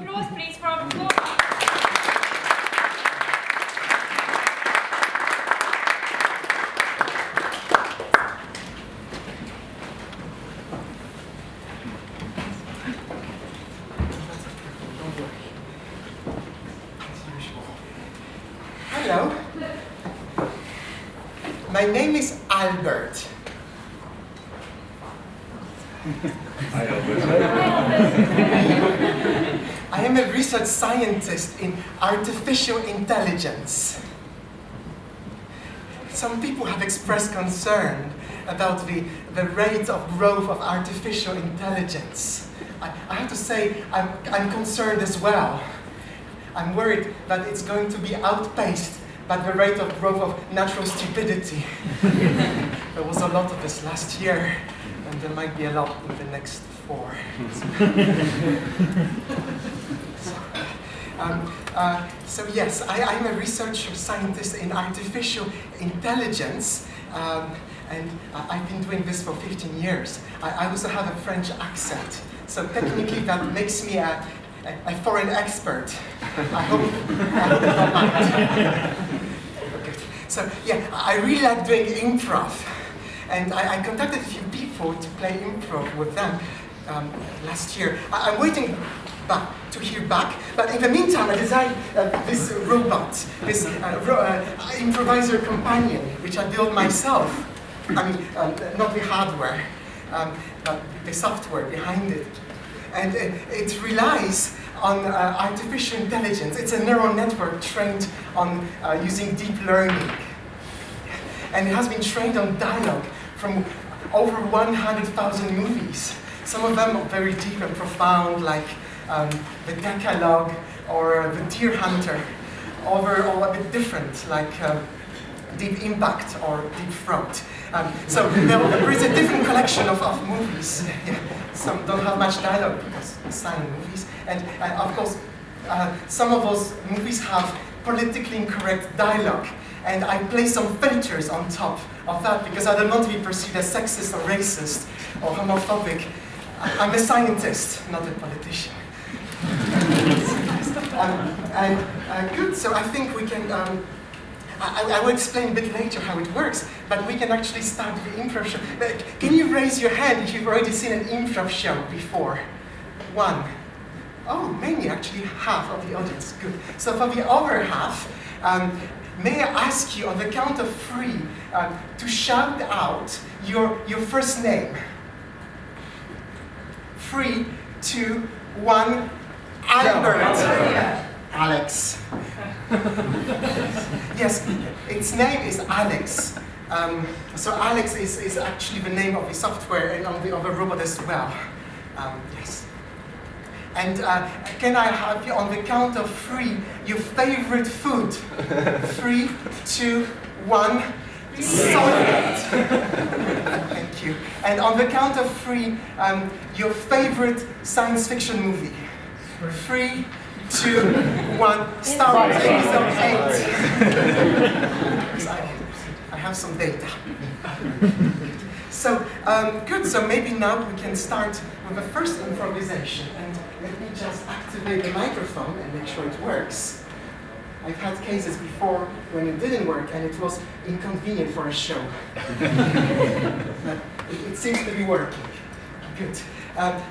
applause, please, for our performers. Hello. My name is Albert. Hi, Albert. I am a research scientist in artificial intelligence. Some people have expressed concern about the rate of growth of artificial intelligence. I have to say, I'm concerned as well. I'm worried that it's going to be outpaced by the rate of growth of natural stupidity. There was a lot of this last year, and there might be a lot in the next 4. So yes, I'm a research scientist in artificial intelligence, and I've been doing this for 15 years. I also have a French accent, so technically that makes me a foreign expert. I hope you don't mind. Okay. So yeah, I really like doing improv, and I contacted a few people to play improv with them last year. I'm waiting to hear back, but in the meantime I designed this robot, this improviser companion, which I built myself. I mean, not the hardware, but the software behind it. And it relies on artificial intelligence. It's a neural network trained on using deep learning. And it has been trained on dialogue from over 100,000 movies. Some of them are very deep and profound, like The Decalogue or The Deer Hunter, or a bit different, like Deep Impact or Deep Throat. So there is a different collection of movies. Some don't have much dialogue because it's silent movies. And of course, some of those movies have politically incorrect dialogue. And I place some filters on top of that because I don't want to be perceived as sexist or racist or homophobic. I'm a scientist, not a politician. Good, so I think we can, I will explain a bit later how it works, but we can actually start the improv show. Can you raise your hand if you've already seen an improv show before? 1. Oh, maybe actually half of the audience, good. So for the other half, may I ask you on the count of 3 to shout out your first name? 3, 2, 1, Albert. A.L.Ex. Yes, its name is A.L.Ex. So A.L.Ex is actually the name of the software and of the robot as well. Yes. And can I have you on the count of 3 your favorite food? 3, 2, 1. Solid. Thank you. And on the count of 3, your favorite science fiction movie? 3, 2, 1. Star Wars Episode 8. I have some data. So good. So maybe now we can start with the first improvisation. And let me just activate the microphone and make sure it works. I've had cases before when it didn't work and it was inconvenient for a show. But it seems to be working. Good.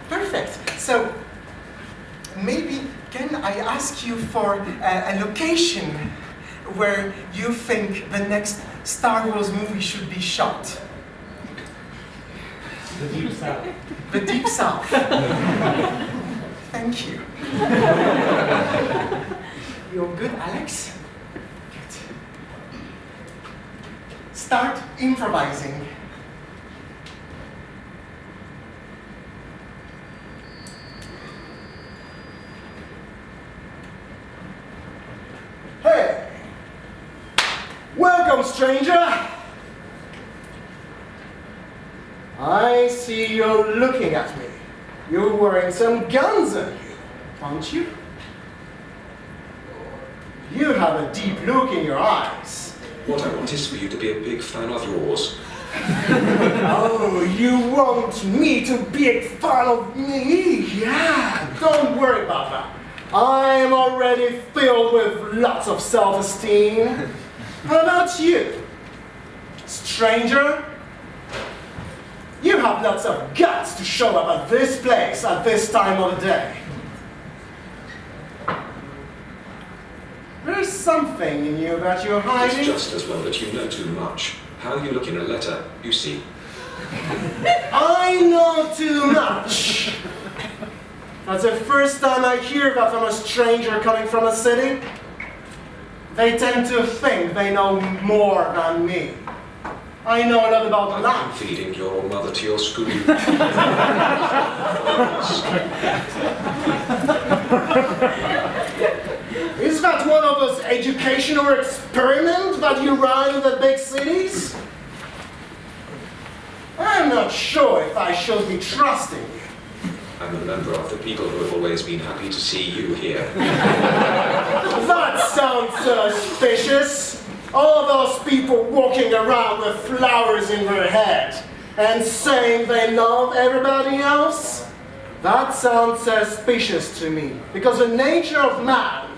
Perfect. So maybe can I ask you for a location where you think the next Star Wars movie should be shot? The Deep South. The Deep South. Thank you. You're good, Alex? Good. Start improvising. Hey! Welcome, stranger! I see you're looking at me. You're wearing some guns on you, aren't you? You have a deep look in your eyes. What I want is for you to be a big fan of yours. Oh, you want me to be a fan of me? Yeah, don't worry about that. I am already filled with lots of self-esteem. How about you? Stranger? You have lots of guts to show up at this place at this time of the day. There's something in you that you're hiding. It's just as well that you know too much. How you look in a letter, you see. I know too much. That's the first time I hear that from a stranger coming from a city. They tend to think they know more than me. I know a lot about I'm life. feeding your mother to your school. Is that one of those educational experiments that you run in the big cities? I'm not sure if I should be trusting you. I'm a member of the people who have always been happy to see you here. That sounds suspicious. All those people walking around with flowers in their head and saying they love everybody else? That sounds suspicious to me, because the nature of man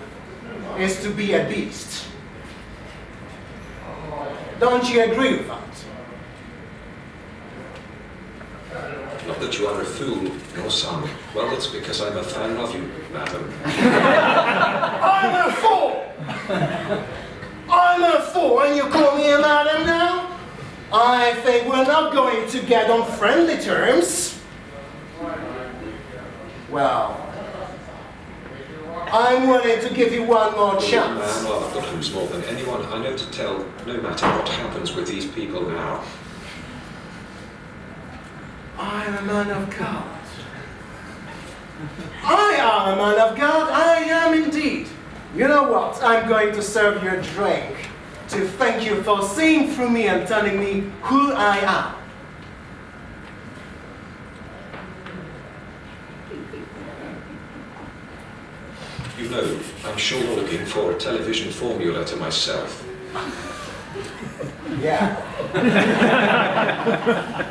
is to be a beast. Don't you agree with that? Not that you are a fool, nor some. Well, it's because I'm a fan of you, madam. I'm a fool! I'm a fool, and you call me a madam now? I think we're not going to get on friendly terms. Well, I'm willing to give you one more chance. Man of God who's more than anyone I know to tell, no matter what happens with these people now. I am a man of God. I am a man of God. I am indeed. You know what? I'm going to serve you a drink to thank you for seeing through me and telling me who I am. You know, I'm sure looking for a television formula to myself. Yeah.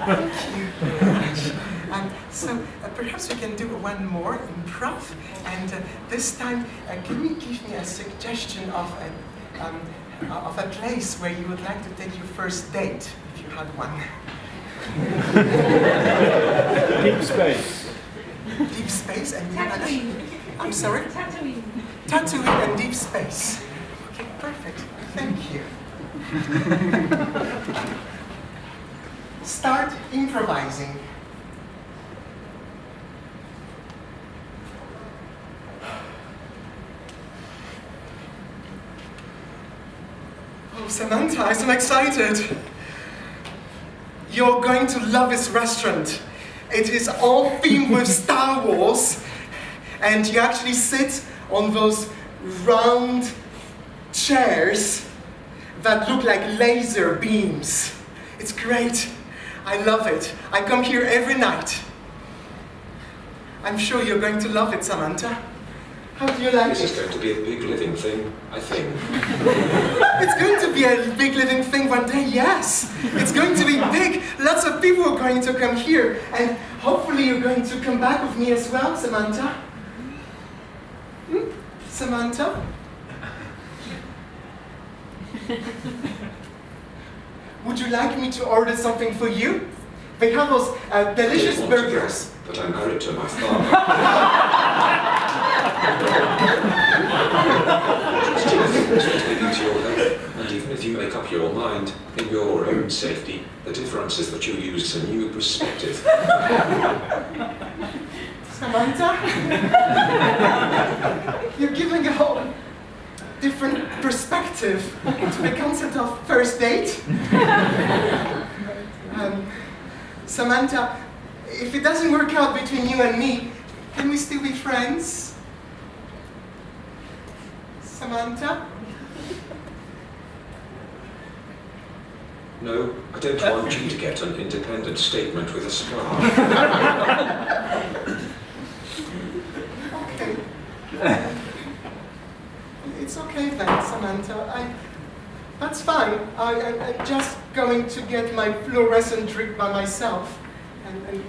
Thank you very much. So perhaps we can do one more improv, and this time can you give me a suggestion of a place where you would like to take your first date, if you had one? Deep space. Deep space and Tatooine. I'm sorry? Tatooine. Tatooine and deep space. Okay, perfect. Thank you. Start improvising. Oh, Samantha, I'm so excited. You're going to love this restaurant. It is all themed with Star Wars, and you actually sit on those round chairs that look like laser beams. It's great. I love it. I come here every night. I'm sure you're going to love it, Samantha. How do you like This is it? going to be a big living thing, I think. It's going to be a big living thing one day, yes. It's going to be big. Lots of people are going to come here. And hopefully you're going to come back with me as well, Samantha. Hmm? Samantha? Would you like me to order something for you? They have those delicious I don't want to burgers. go, but I'm married to my father. Just leading to your health, and even if you make up your mind, in your own safety, the difference is that you use a new perspective. Samantha? You're giving a whole different perspective to the concept of first date. Samantha, if it doesn't work out between you and me, can we still be friends? Samantha? No, I don't want you to get an independent statement with a scar. Okay. It's okay then, Samantha. That's fine. I'm just going to get my fluorescent drink by myself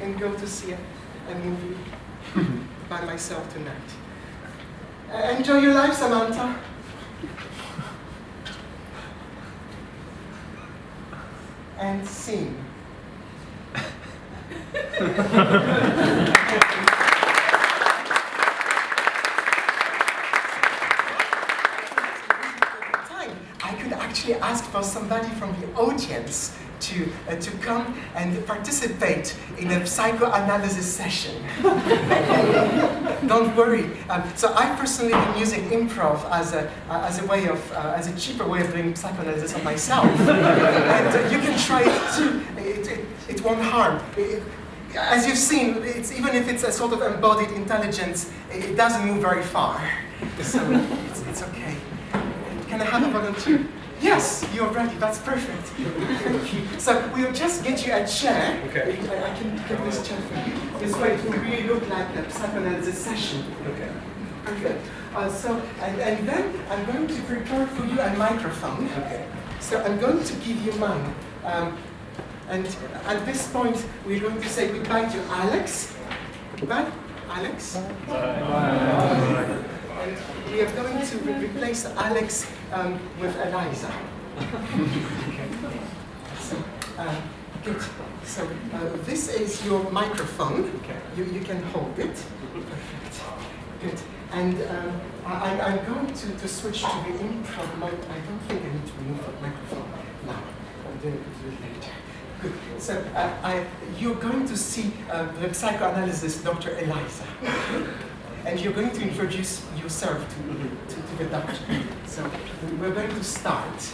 and go to see a movie by myself tonight. Enjoy your life, Samantha. And scene. I could actually ask for somebody from the audience to come and participate in a psychoanalysis session. Don't worry. So I personally been using improv as a cheaper way of doing psychoanalysis of myself. And you can try it too. It won't harm. As you've seen, even if it's a sort of embodied intelligence, it doesn't move very far. So it's okay. Can I have a volunteer? Yes, you're ready. That's perfect. Thank you. So we'll just get you a chair. Okay. I can get this chair for you. This way it will really look like a psychoanalysis session. Okay. Perfect. And then I'm going to prepare for you a microphone. Okay. So I'm going to give you mine. And at this point, we're going to say goodbye to A.L.Ex. Goodbye, A.L.Ex. Bye. And we are going to replace A.L.Ex with Eliza. Good. So this is your microphone. Okay. You can hold it. Perfect. Good. And I'm going to switch to the improv mode. I don't think I need to remove the microphone now. I'm doing it later. Good. So you're going to see the psychoanalyst, Dr. Eliza. And you're going to introduce yourself to the doctor. So we're going to start.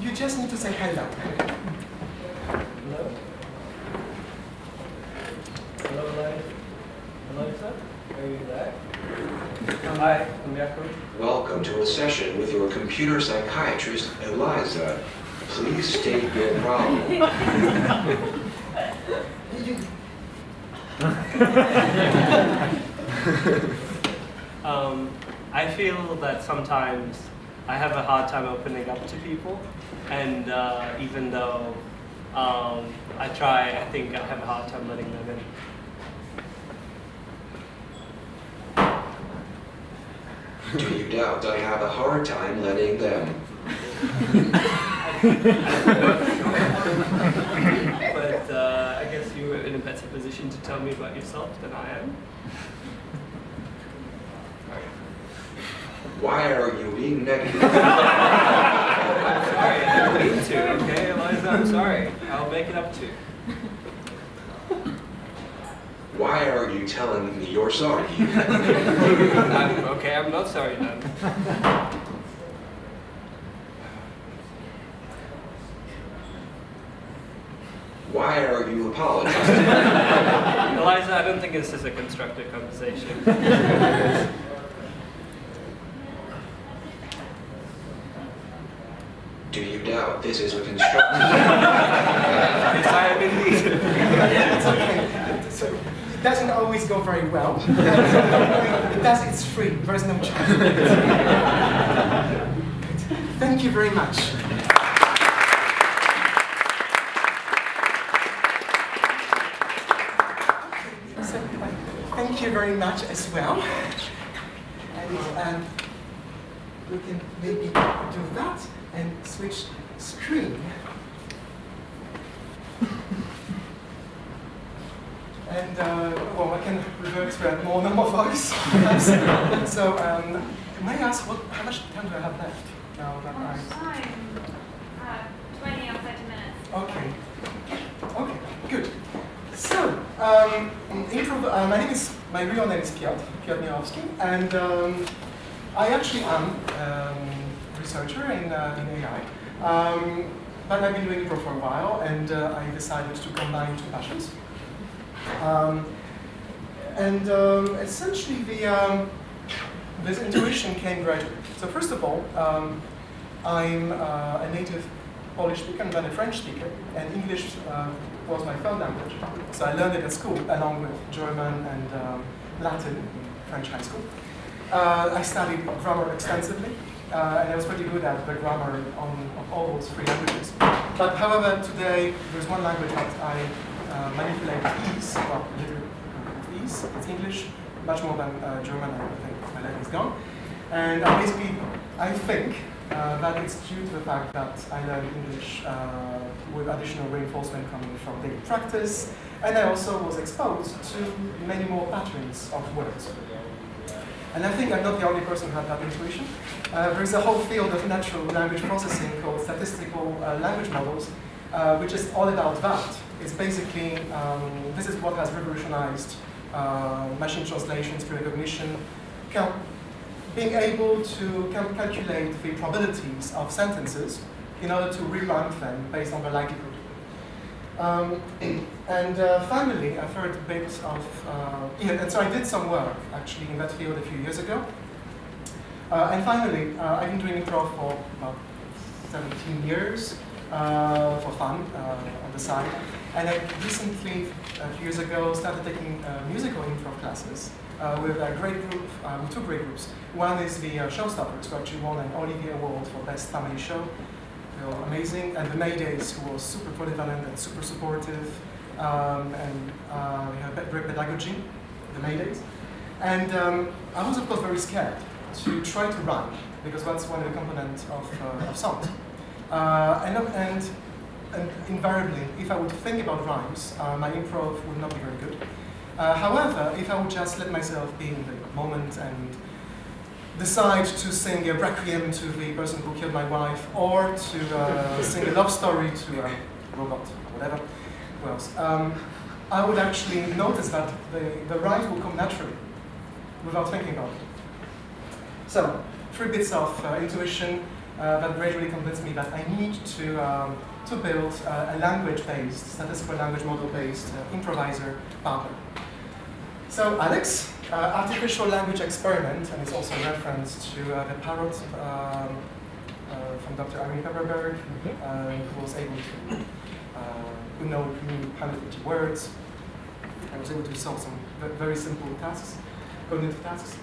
You just need to say hello. Hello. Hello, Eliza. Are you there? Hi, I'm Jakob. Welcome to a session with your computer psychiatrist, Eliza. Please state your problem. I feel that sometimes I have a hard time opening up to people, and even though I try, I think I have a hard time letting them in. Do you doubt I have a hard time letting them? But I guess you're in a better position to tell me about yourself than I am. Why are you being negative? I'm sorry, I didn't mean to, okay, Eliza? I'm sorry. I'll make it up to you. Why are you telling me you're sorry? Okay, I'm not sorry then. Why are you apologizing? Eliza, I don't think this is a constructive conversation. Do you doubt this is a constructive? Yes, I am indeed. It's okay. So it doesn't always go very well. It does. It's free. There's no charge. Thank you very much. So, thank you very much as well. And we can maybe do that and switch screen. And well, I can revert to a more normal voice. So, may I ask how much time do I have left? Now that How much time? 20 or 30 minutes. Okay. Okay, good. So, my real name is Piotr Miłowski, and I actually am a researcher in AI. But I've been doing improv for a while, and I decided to combine two passions. Essentially, this intuition came gradually. So first of all, I'm a native Polish speaker and then a French speaker, and English was my third language. So I learned it at school, along with German and Latin in French high school. I studied grammar extensively, and I was pretty good at the grammar of all those three languages. But however, today there's one language that I manipulate ease, well, literally ease, it's English, much more than German, I think my level is gone. And I think that it's due to the fact that I learned English with additional reinforcement coming from daily practice, and I also was exposed to many more patterns of words. And I think I'm not the only person who had that intuition. There's a whole field of natural language processing called statistical language models, which is all about that. It's basically, this is what has revolutionized machine translation, speech recognition, being able to calculate the probabilities of sentences in order to rerank them based on the likelihood. Finally, I've heard a bit of, and so I did some work actually in that field a few years ago. And finally, I've been doing improv for about 17 years for fun on the side. And I recently, a few years ago, started taking musical improv classes with a great group, two great groups. One is the Showstoppers, who actually won an Olivier Award for Best Family Show. They were amazing. And the Maydays, who was super polyvalent and super supportive. We had great pedagogy, the Maydays. And I was, of course, very scared to try to rhyme, because that's one of the components of songs. And invariably, if I would think about rhymes, my improv would not be very good. However, if I would just let myself be in the moment and decide to sing a requiem to the person who killed my wife, or to sing a love story to a robot, or whatever, who else, I would actually notice that the rhymes will come naturally, without thinking about it. So, 3 bits of intuition that gradually convinced me that I need to build a language-based, statistical language model-based improviser partner. So A.L.Ex, artificial language experiment, and it's also a reference to the parrot from Dr. Irene Pepperberg, who was able to, who knew 150 words, and was able to solve some very simple tasks, cognitive tasks.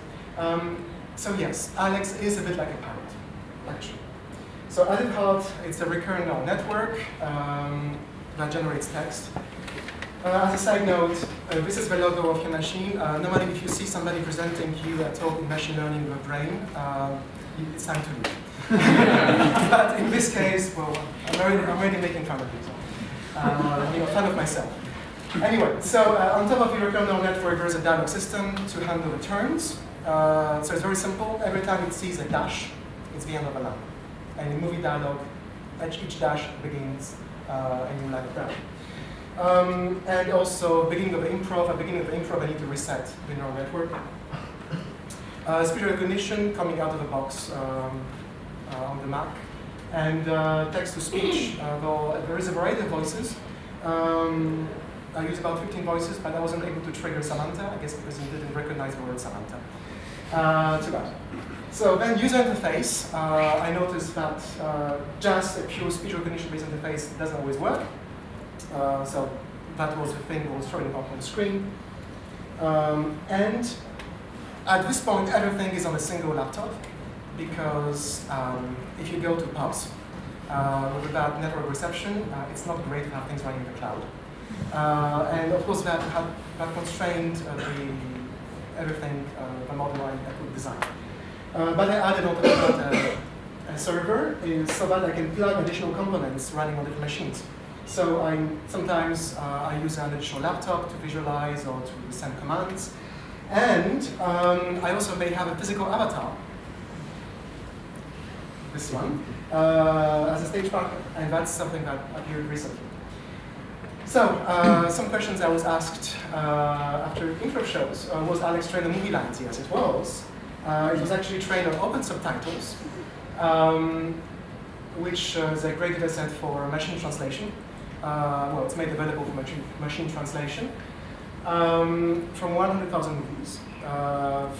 So yes, A.L.Ex is a bit like a parrot, actually. So at its heart, it's a recurrent neural network that generates text. As a side note, this is the logo of your machine. Normally, if you see somebody presenting you a talk in machine learning with a brain, it's time to leave. But in this case, well, I'm already making fun of you. So, I'm a fan of myself. Anyway, so on top of the recurrent neural network, there's a dialog system to handle the turns. So it's very simple. Every time it sees a dash, it's the end of a line. And in movie dialogue, each dash begins a new line of dialogue. And also, beginning of the improv, I need to reset the neural network. Speech recognition coming out of the box on the Mac. And text-to-speech, though there is a variety of voices. I use about 15 voices, but I wasn't able to trigger Samantha, I guess because it didn't recognize the word Samantha. Too bad. So then user interface, I noticed that just a pure speech recognition-based interface doesn't always work. So that was the thing that was showing up on the screen. And at this point, everything is on a single laptop, because if you go to pubs with bad network reception, it's not great to have things running in the cloud. And of course, that constrained everything, the model I could design. But I added on top of that a server so that I can plug additional components running on different machines. So sometimes I use an additional laptop to visualize or to send commands. And I also may have a physical avatar, this one, as a stage partner. And that's something that appeared recently. So, some questions I was asked after improv shows. Was A.L.Ex trained on movie lines? Yes, it was. It was actually trained on open subtitles, which is a great data set for machine translation. Well, it's made available for machine translation from 100,000 movies,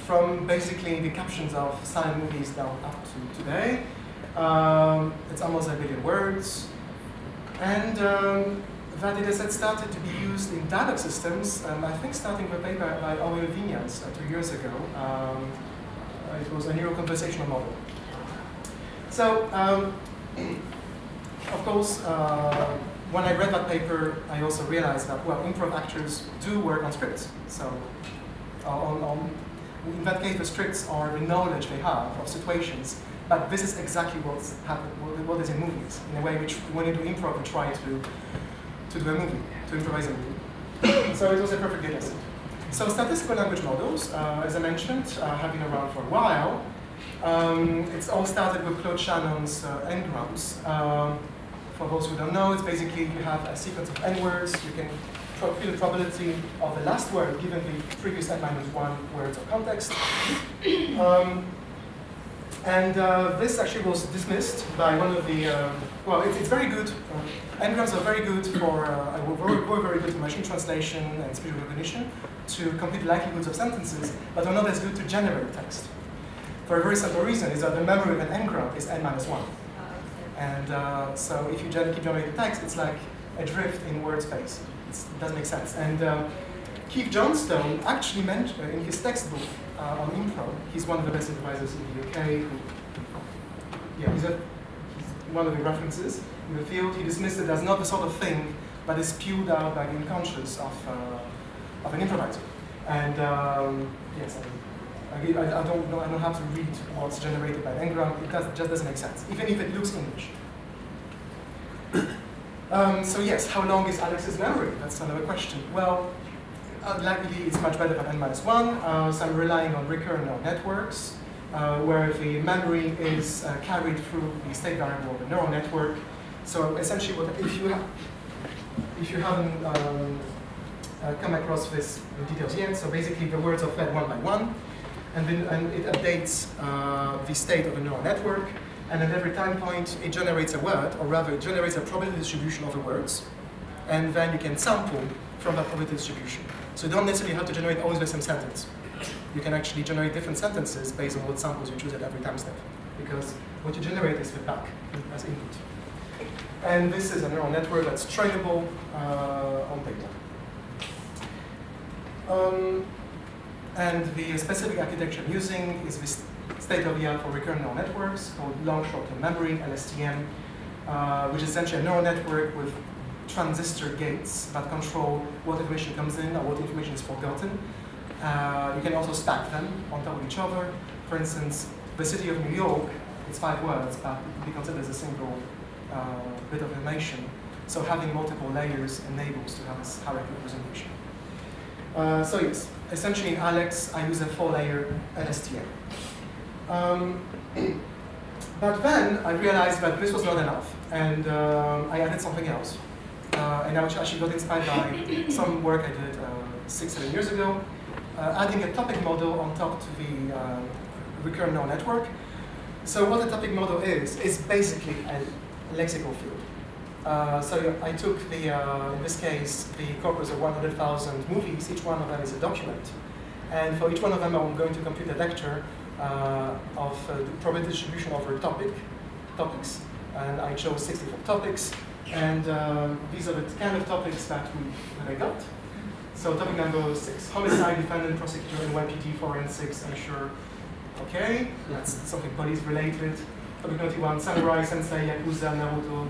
from basically the captions of silent movies down up to today. It's almost 1 billion words. And that data set started to be used in dialog systems, I think starting with a paper by A.L.Ex 2 years ago. It was a neuroconversational model. So, of course, when I read that paper, I also realized that, well, improv actors do work on scripts. So in that case, the scripts are the knowledge they have of situations, but this is exactly what's happened, what is in movies. In a way, which when you do improv, you try to do a movie, to improvise a movie. So it was a perfect data set. So statistical language models, as I mentioned, have been around for a while. It's all started with Claude Shannon's n-grams. For those who don't know, it's basically you have a sequence of n-words. You can calculate the probability of the last word given the previous n-1 words of context. This actually was dismissed by one of the, well, it's very good. N-grams are very good for, were very good for machine translation and speech recognition to compute likelihoods of sentences, but are not as good to generate text. For a very simple reason, is that the memory of an n-gram is n-1. And so if you keep generating text, it's like a drift in word space. It doesn't make sense. And Keith Johnstone actually mentioned in his textbook on improv, he's one of the best improvisers in the UK. He's one of the references in the field. He dismissed it as not the sort of thing that is spewed out by the unconscious of an improviser. And yes, I don't know. I don't have to read what's generated by an n-gram. It just doesn't make sense, even if it looks English. So yes, how long is A.L.Ex's memory? That's another question. Well, likely it's much better than n-1. So I'm relying on recurrent neural networks, where the memory is carried through the state variable of the neural network. So essentially, if you haven't come across this details yet, so basically the words are fed one by one. And it updates the state of the neural network, and at every time point it generates a word, or rather it generates a probability distribution of the words, and then you can sample from that probability distribution. So you don't necessarily have to generate always the same sentence. You can actually generate different sentences based on what samples you choose at every time step, because what you generate is feedback as input. And this is a neural network that's trainable on data. And the specific architecture I'm using is this state-of-the-art for recurrent neural networks called long short-term memory, LSTM, which is essentially a neural network with transistor gates that control what information comes in or what information is forgotten. You can also stack them on top of each other. For instance, the city of New York, it's 5 words, but it can be considered as a single bit of information. So having multiple layers enables to have this hierarchical representation. So yes, essentially in A.L.Ex, I use a 4-layer LSTM. But then I realized that this was not enough, and I added something else. And I actually got inspired by some work I did 6-7 years ago, adding a topic model on top to the recurrent neural network. So what a topic model is basically a lexical field. So I took in this case, the corpus of 100,000 movies. Each one of them is a document. And for each one of them, I'm going to compute a vector of the probability distribution over topics. And I chose 64 topics. And these are the kind of topics that I got. So topic number 6, homicide, defendant, prosecutor, NYPD, forensics, unsure. Okay, that's something police related. Topic 91, samurai, sensei, yakuza, Naruto.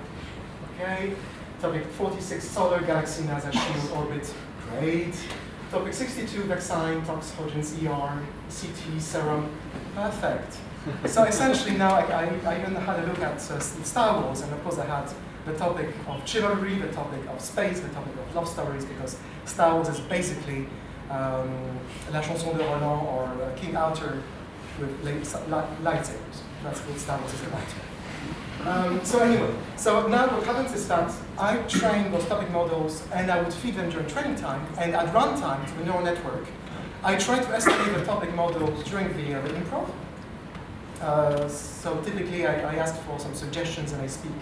Okay. Topic 46, solar, galaxy, NASA, shield, orbit. Great. Topic 62, vaccine, tox, Hodgins, ER, CT, serum. Perfect. So essentially now I even had a look at Star Wars, and of course I had the topic of chivalry, the topic of space, the topic of love stories, because Star Wars is basically La Chanson de Roland or King Arthur with lightsabers. That's what Star Wars is about. So anyway, so now what happens is that I train those topic models and I would feed them during training time, and at runtime to the neural network, I try to estimate the topic models during the improv. So typically I ask for some suggestions and I speak.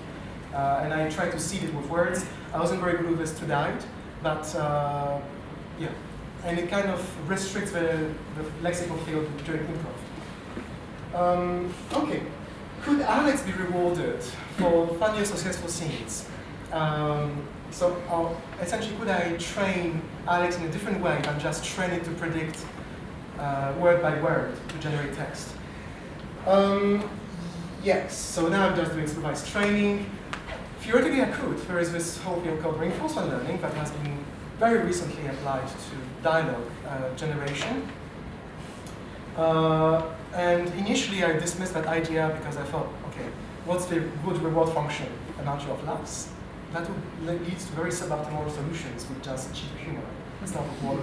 And I try to seed it with words. I wasn't very good with this to date, but yeah. And it kind of restricts the lexical field during improv. Okay. Could A.L.Ex be rewarded for funny or successful scenes? Essentially, could I train A.L.Ex in a different way than just train it to predict word by word to generate text? Yes, so now I'm just doing supervised training. A theoretically I could. There is this whole field called reinforcement learning that has been very recently applied to dialogue generation. And initially I dismissed that idea because I thought, okay, what's the good reward function? A matter of laughs? That would lead to very suboptimal solutions with just cheap humor. That's not what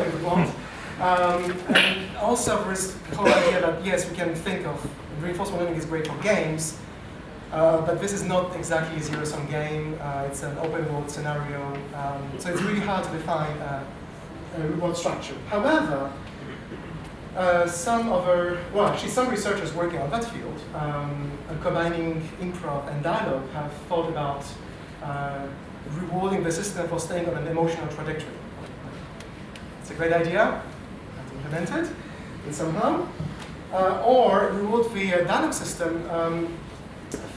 we want. And also there's the whole idea that yes, we can think of reinforcement learning is great for games, but this is not exactly a zero-sum game. It's an open world scenario, so it's really hard to define a reward structure. However, some researchers working on that field, combining improv and dialogue, have thought about rewarding the system for staying on an emotional trajectory. It's a great idea, have to implement it somehow. Or reward the dialogue system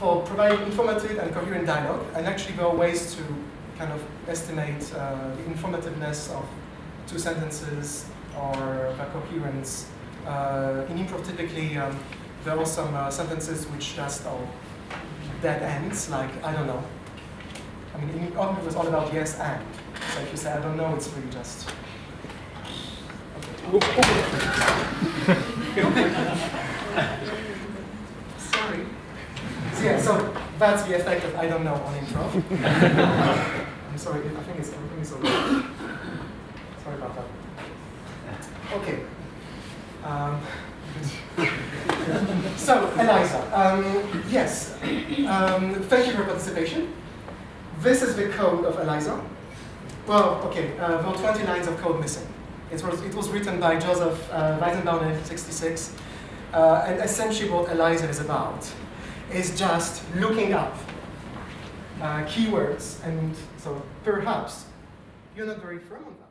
for providing informative and coherent dialogue. And actually there are ways to kind of estimate the informativeness of two sentences or the coherence. In improv, typically, there are some sentences which just are dead ends, like, I don't know. I mean, in improv, it was all about yes and. So if you say, I don't know, it's really just... Sorry. So yeah, so that's the effect of I don't know on improv. I'm sorry, I think everything is okay. Sorry about that. Okay. So, Eliza, yes, thank you for your participation. This is the code of Eliza. Well, okay, there are 20 lines of code missing. It was written by Joseph Weizenbaum in 1966, and essentially what Eliza is about is just looking up keywords, and so perhaps you're not very firm on that.